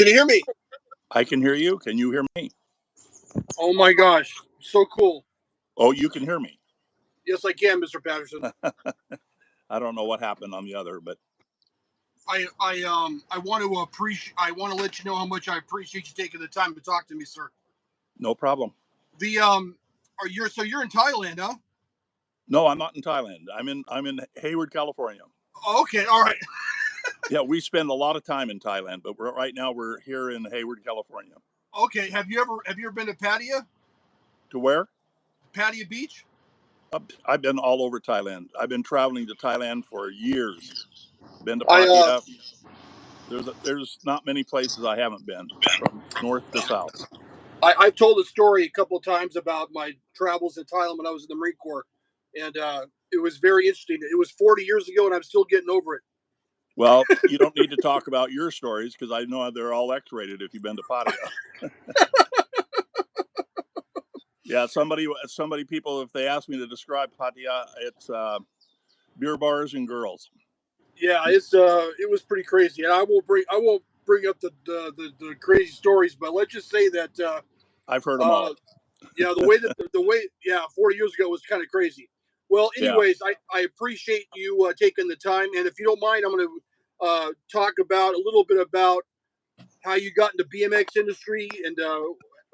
Can you hear me? I can hear you. Can you hear me? Oh my gosh, so cool. Oh, you can hear me. Yes, I can, Mr. Patterson. I don't know what happened on the other, but I want to let you know how much I appreciate you taking the time to talk to me, sir. no problem. You're in Thailand, huh? No, I'm not in Thailand. I'm in Hayward, California. Okay, all right. Yeah, we spend a lot of time in Thailand, but right now we're here in Hayward, California. Okay, have you ever been to Pattaya? To where? Pattaya Beach? I've been all over Thailand. I've been traveling to Thailand for years. Been to I Pattaya. There's not many places I haven't been, from north to south. I've told a story a couple of times about my travels in Thailand when I was in the Marine Corps, and it was very interesting. It was 40 years ago, and I'm still getting over it. Well, you don't need to talk about your stories because I know they're all X-rated if you've been to Pattaya. Yeah, somebody, people, if they ask me to describe Pattaya, it's beer bars and girls. Yeah, it was pretty crazy, and I won't bring up the crazy stories, but let's just say that I've heard them all. Yeah, the way 40 years ago was kind of crazy. Well, anyways, I appreciate you taking the time, and if you don't mind, I'm going to talk about a little bit about how you got into BMX industry and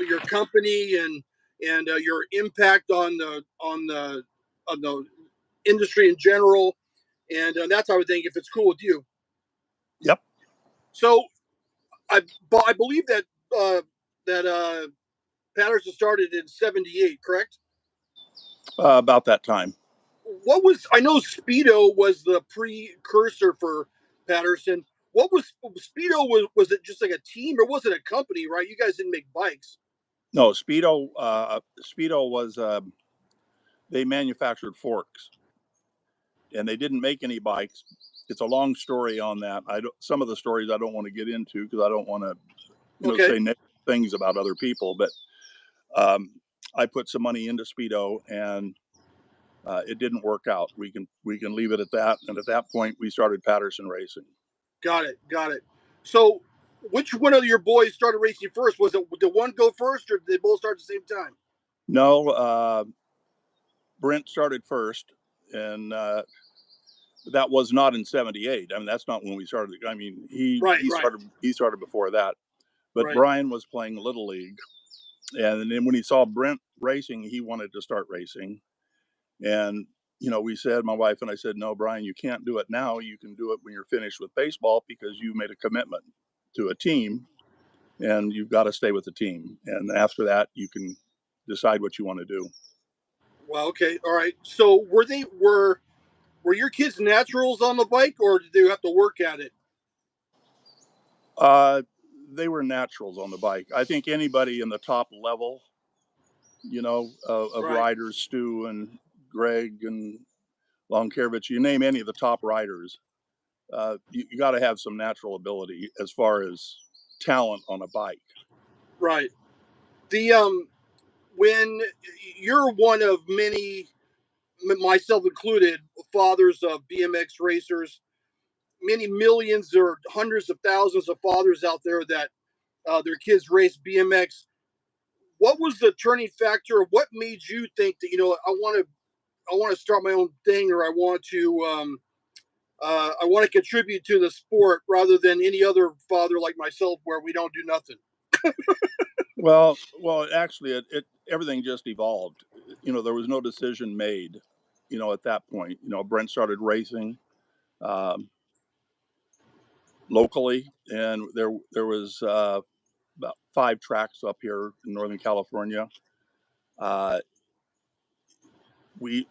your company and your impact on the industry in general, and that's how I would think if it's cool with you. Yep. So I believe that Patterson started in '78, correct? About that time. I know Speedo was the precursor for Patterson. What was Speedo? Was it just like a team or was it a company? Right, you guys didn't make bikes. No, Speedo was they manufactured forks, and they didn't make any bikes. It's a long story on that. Some of the stories I don't want to get into because I don't want to say negative things about other people. But I put some money into Speedo, and it didn't work out. We can leave it at that. And at that point, we started Patterson Racing. Got it. So, which one of your boys started racing first? Did one go first, or did they both start at the same time? No, Brent started first, and that was not in '78. I mean, that's not when we started. I mean, he started before that. But Brian was playing Little League, and then when he saw Brent racing, he wanted to start racing. And we said, my wife and I said, no, Brian, you can't do it now. You can do it when you're finished with baseball because you made a commitment to a team, and you've got to stay with the team. And after that, you can decide what you want to do. Well, okay, all right. So were your kids naturals on the bike, or did they have to work at it? They were naturals on the bike. I think anybody in the top level, of riders, Stu and Greg and Longkevich, you name any of the top riders, you got to have some natural ability as far as talent on a bike. Right. When you're one of many, myself included, fathers of BMX racers, many millions or hundreds of thousands of fathers out there that their kids race BMX. What was the turning factor? What made you think that I want to start my own thing, or I want to contribute to the sport rather than any other father like myself, where we don't do nothing? Well, actually, everything just evolved. There was no decision made. At that point, Brent started racing locally, and there was about 5 tracks up here in Northern California. There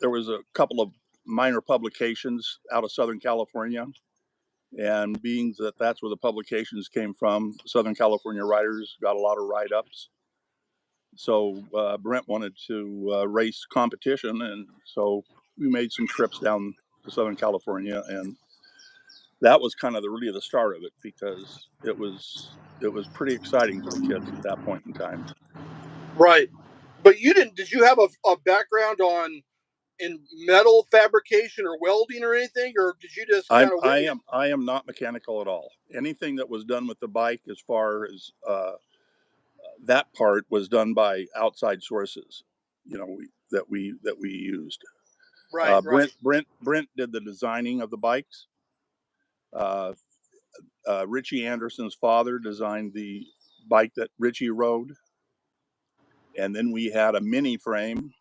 was a couple of minor publications out of Southern California, and being that that's where the publications came from, Southern California riders got a lot of write-ups. So Brent wanted to race competition, and so we made some trips down to Southern California, and that was kind of really the start of it, because it was pretty exciting for the kids at that point in time. Right. But did you have a background on in metal fabrication or welding or anything, or did you just kind of? I am not mechanical at all. Anything that was done with the bike, as far as that part, was done by outside sources. You know, that we used. Right, right. Brent did the designing of the bikes. Richie Anderson's father designed the bike that Richie rode, and then we had a mini frame,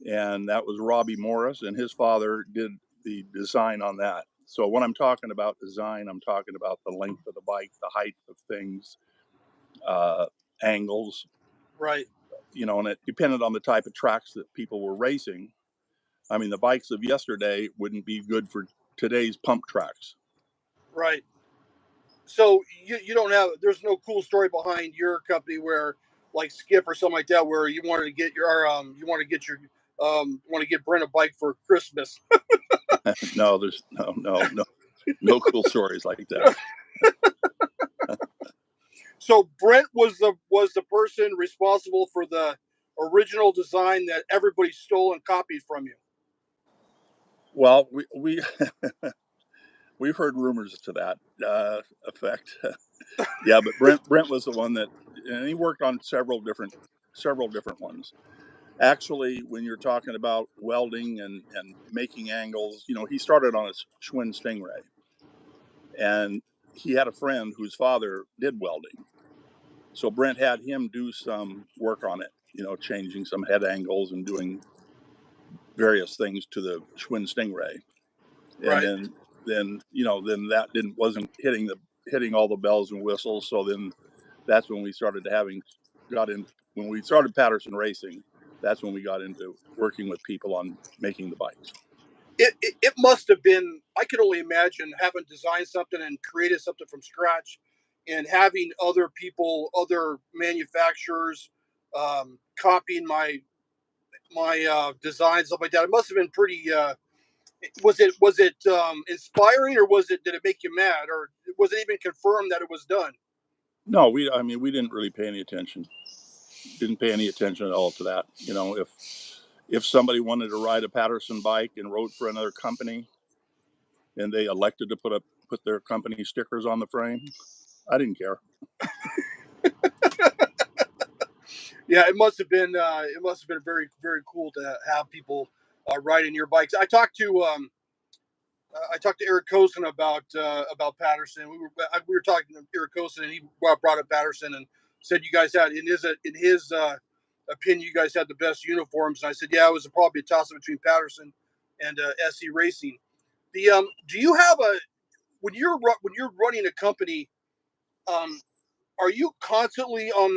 and that was Robbie Morris, and his father did the design on that. So when I'm talking about design, I'm talking about the length of the bike, the height of things, angles. Right. You know, and it depended on the type of tracks that people were racing. I mean, the bikes of yesterday wouldn't be good for today's pump tracks. Right. So you don't have, there's no cool story behind your company where, like Skip or something like that, where you wanted to get your want to get Brent a bike for Christmas. No, there's no cool stories like that. So Brent was the person responsible for the original design that everybody stole and copied from you. Well, we we've heard rumors to that effect. Yeah, but Brent was the one that, and he worked on several different ones. Actually, when you're talking about welding and making angles, you know, he started on a Schwinn Stingray, and he had a friend whose father did welding. So Brent had him do some work on it, you know, changing some head angles and doing various things to the Schwinn Stingray. And Right. then you know, then that wasn't hitting all the bells and whistles. So then that's when we started when we started Patterson Racing. That's when we got into working with people on making the bikes. It must have been, I can only imagine having designed something and created something from scratch and having other people, other manufacturers copying my design, stuff like that. It must have been pretty, was it inspiring, or did it make you mad, or was it even confirmed that it was done? No, we didn't really pay any attention. Didn't pay any attention at all to that. You know, if somebody wanted to ride a Patterson bike and rode for another company, and they elected to put their company stickers on the frame, I didn't care. Yeah, it must have been very, very cool to have people riding your bikes. I talked to Eric Cosen about Patterson. We were talking to Eric Cosen, and he brought up Patterson and said you guys had, in his opinion, you guys had the best uniforms. And I said, yeah, it was probably a toss up between Patterson and SE Racing. Do you have when you're running a company, are you constantly on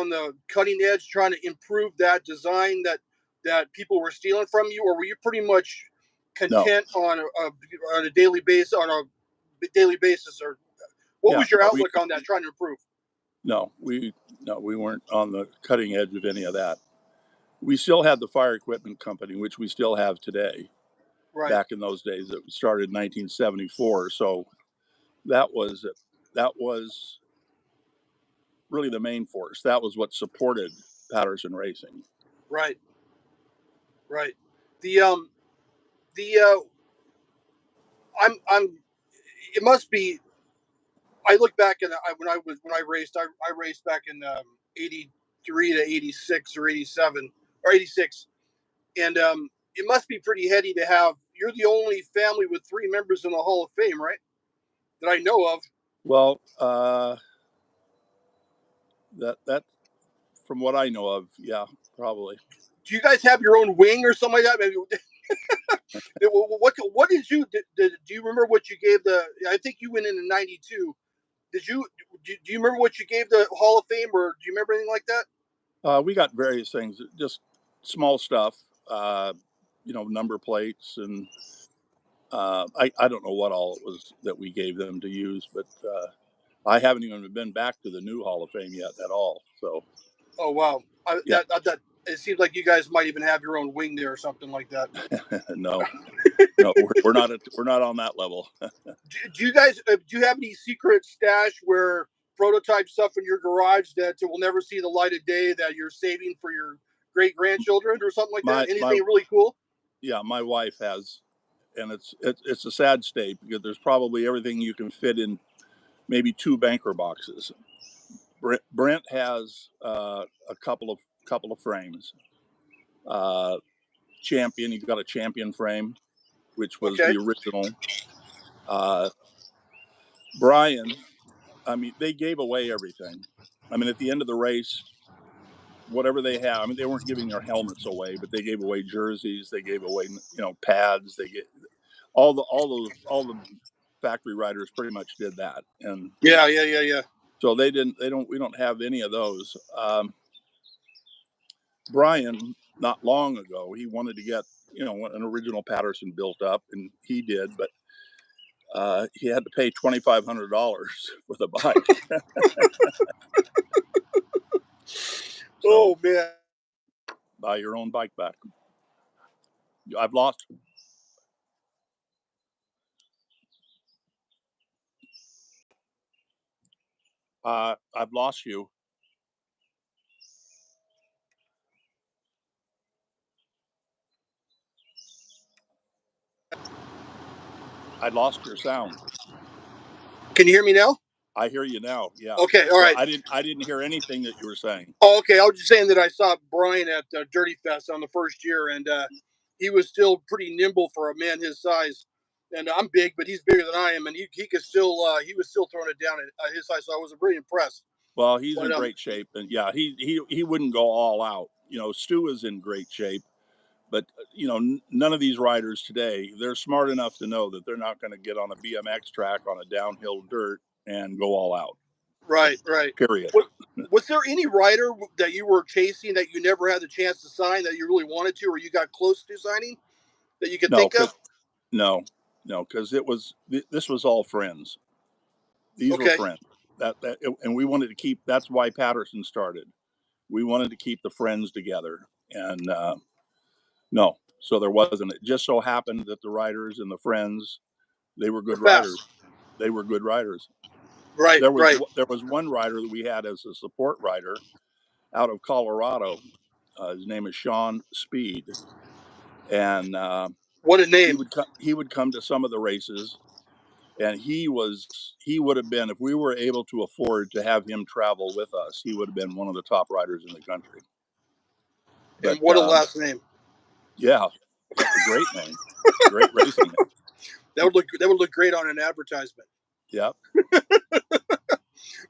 the cutting edge trying to improve that design that people were stealing from you, or were you pretty much content on a daily basis, or what was your outlook on that, trying to improve? No, we weren't on the cutting edge of any of that. We still had the fire equipment company, which we still have today. Right. Back in those days, it started in 1974. So that was really the main force. That was what supported Patterson Racing. Right. Right. The I'm it must be, I look back and when I raced, I raced back in 83 to 86 or 87 or 86, and it must be pretty heady to have. You're the only family with 3 members in the Hall of Fame, right? That I know of. Well, that from what I know of, yeah, probably. Do you guys have your own wing or something like that? Maybe. What did you do you remember what you gave the? I think you went in '92. Do you remember what you gave the Hall of Fame, or do you remember anything like that? We got various things, just small stuff, you know, number plates, and I don't know what all it was that we gave them to use, but I haven't even been back to the new Hall of Fame yet at all. So. Oh wow! Yeah. That it seems like you guys might even have your own wing there or something like that. No, we're not on that level. Do you guys do you have any secret stash prototype stuff in your garage that will never see the light of day that you're saving for your great grandchildren or something like that? Anything really cool? Yeah, my wife has, and it's a sad state because there's probably everything you can fit in maybe 2 banker boxes. Brent has a couple of frames. Champion, he's got a Champion frame, which was the original. Brian, I mean, they gave away everything. I mean, at the end of the race, whatever they have, I mean, they weren't giving their helmets away, but they gave away jerseys, they gave away, pads, they get all the factory riders pretty much did that. And yeah. So we don't have any of those. Brian, not long ago, he wanted to get, an original Patterson built up, and he did, but he had to pay $2,500 for the bike. Oh man! Buy your own bike back. I've lost. I've lost you. I lost your sound. Can you hear me now? I hear you now. Yeah. Okay. All right. I didn't hear anything that you were saying. Oh, okay. I was just saying that I saw Brian at Dirty Fest on the first year, and he was still pretty nimble for a man his size. And I'm big, but he's bigger than I am, and he could still he was still throwing it down at his size. So I was very impressed. Well, he's in great shape, and yeah, he wouldn't go all out. Stu is in great shape, but none of these riders today, they're smart enough to know that they're not going to get on a BMX track on a downhill dirt and go all out. Right. Period. Was there any rider that you were chasing that you never had the chance to sign that you really wanted to, or you got close to signing that you could think of? No, because this was all friends. These were friends. And we wanted to keep. That's why Patterson started. We wanted to keep the friends together, and no, so there wasn't. It just so happened that the riders and the friends, they were good riders. They were good riders. Right. There was one rider that we had as a support rider out of Colorado. His name is Sean Speed, and what a name! He would come to some of the races, and he would have been, if we were able to afford to have him travel with us, he would have been one of the top riders in the country. But, and what a last name! Yeah, that's a great name. Great racing name. That would look great on an advertisement. Yeah.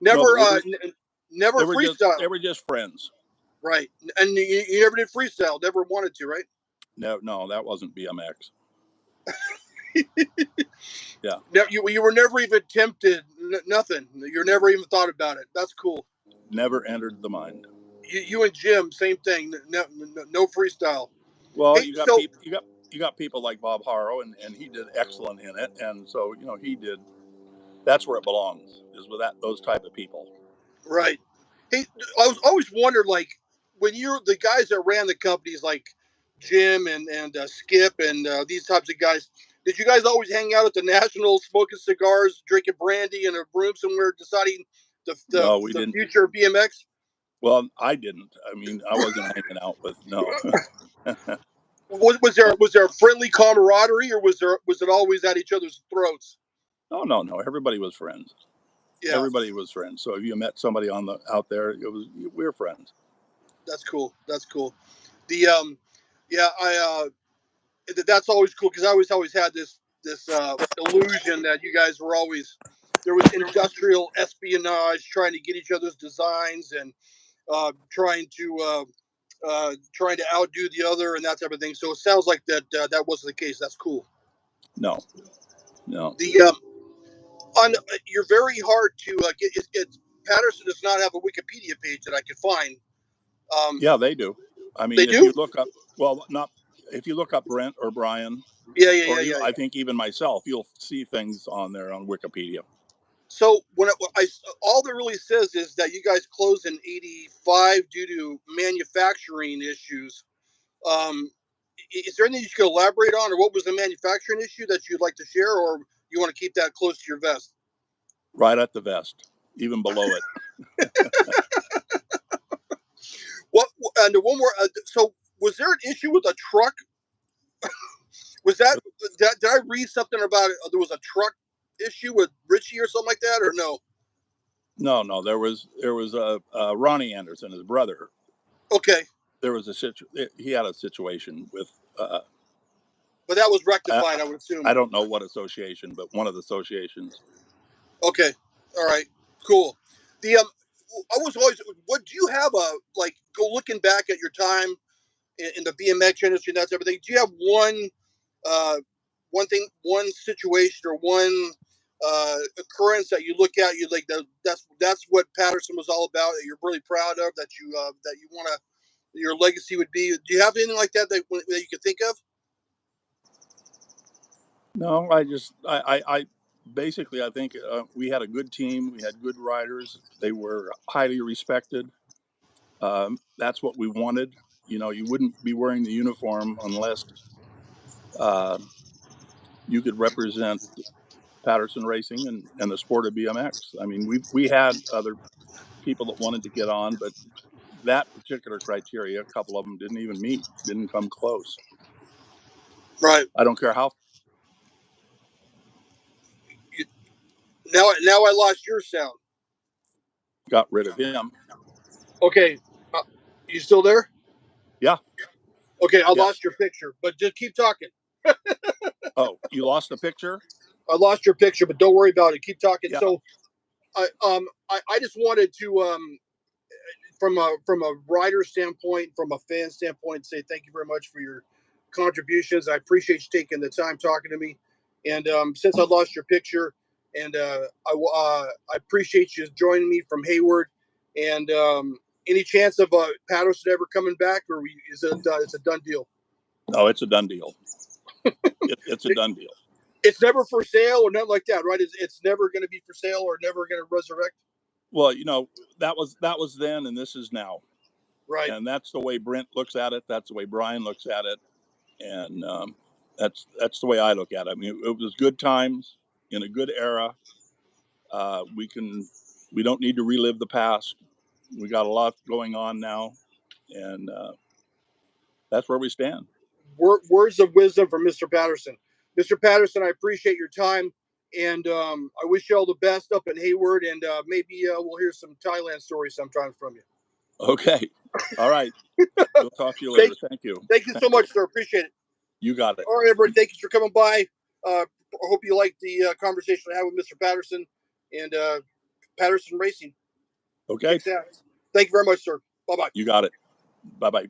Never freestyle. They were just friends. Right. And you never did freestyle. Never wanted to, right? No, that wasn't BMX. Yeah. No, you were never even tempted. Nothing. You never even thought about it. That's cool. Never entered the mind. You and Jim, same thing. No freestyle. Well, hey, you got people like Bob Harrow, and he did excellent in it, and so he did. That's where it belongs, is with those type of people. Right. Hey, I was always wondered, like, when you're the guys that ran the companies, like Jim and Skip and these types of guys, did you guys always hang out at the National, smoking cigars, drinking brandy, in a room somewhere, deciding the future of BMX? Well, I didn't. I mean, I wasn't hanging out with Was there a friendly camaraderie, or was it always at each other's throats? No. Everybody was friends. Yeah. Everybody was friends. So if you met somebody out there, we were friends. That's cool. The that's always cool, because I always had this illusion that you guys were always, there was industrial espionage, trying to get each other's designs, and trying to outdo the other, and that type of thing. So it sounds like that wasn't the case. That's cool. No. You're very hard to get. Patterson does not have a Wikipedia page that I could find. Yeah, they do. I mean, if you look up, if you look up Brent or Brian, I think even myself, you'll see things on there on Wikipedia. So all that really says is that you guys closed in '85 due to manufacturing issues. Is there anything you could elaborate on, or what was the manufacturing issue that you'd like to share, or you want to keep that close to your vest? Right at the vest, even below it. What And one more. So, was there an issue with a truck? Was that did I read something about it? There was a truck issue with Richie or something like that, or no? No. There was Ronnie Anderson, his brother. Okay. There was he had a situation with. But that was rectified, I would assume. I don't know what association, but one of the associations. Okay. All right. Cool. The I was always. What do you have go looking back at your time in the BMX industry and that's everything? Do you have one situation or one occurrence that you look at, you like that's what Patterson was all about, that you're really proud of, that you want to, your legacy would be? Do you have anything like that that you could think of? No, I basically, I think we had a good team. We had good riders. They were highly respected. That's what we wanted. You wouldn't be wearing the uniform unless you could represent Patterson Racing and the sport of BMX. I mean, we had other people that wanted to get on, but that particular criteria, a couple of them didn't come close. Right. I don't care how. Now I lost your sound. Got rid of him. Okay. You still there? Yeah. Okay, I lost your picture, but just keep talking. Oh, you lost the picture? I lost your picture, but don't worry about it. Keep talking. Yeah. So, I just wanted to, from a rider standpoint, from a fan standpoint, say thank you very much for your contributions. I appreciate you taking the time talking to me. And since I lost your picture, and I appreciate you joining me from Hayward. And any chance of Patterson ever coming back, or is it it's a done deal? No, it's a done deal. It's a done deal. It's never for sale or nothing like that, right? It's never going to be for sale or never going to resurrect. Well, that was then, and this is now, right? And that's the way Brent looks at it. That's the way Brian looks at it, and that's the way I look at it. I mean, it was good times in a good era. We don't need to relive the past. We got a lot going on now, and that's where we stand. Words of wisdom from Mr. Patterson. Mr. Patterson, I appreciate your time, and I wish you all the best up in Hayward, and maybe we'll hear some Thailand stories sometime from you. Okay. All right. We'll talk to you later. Thank you. Thank you so much, sir. Appreciate it. You got it. All right, everybody. Thank you for coming by. I hope you liked the conversation I had with Mr. Patterson and Patterson Racing. Okay. Thank you very much, sir. Bye-bye. You got it. Bye-bye.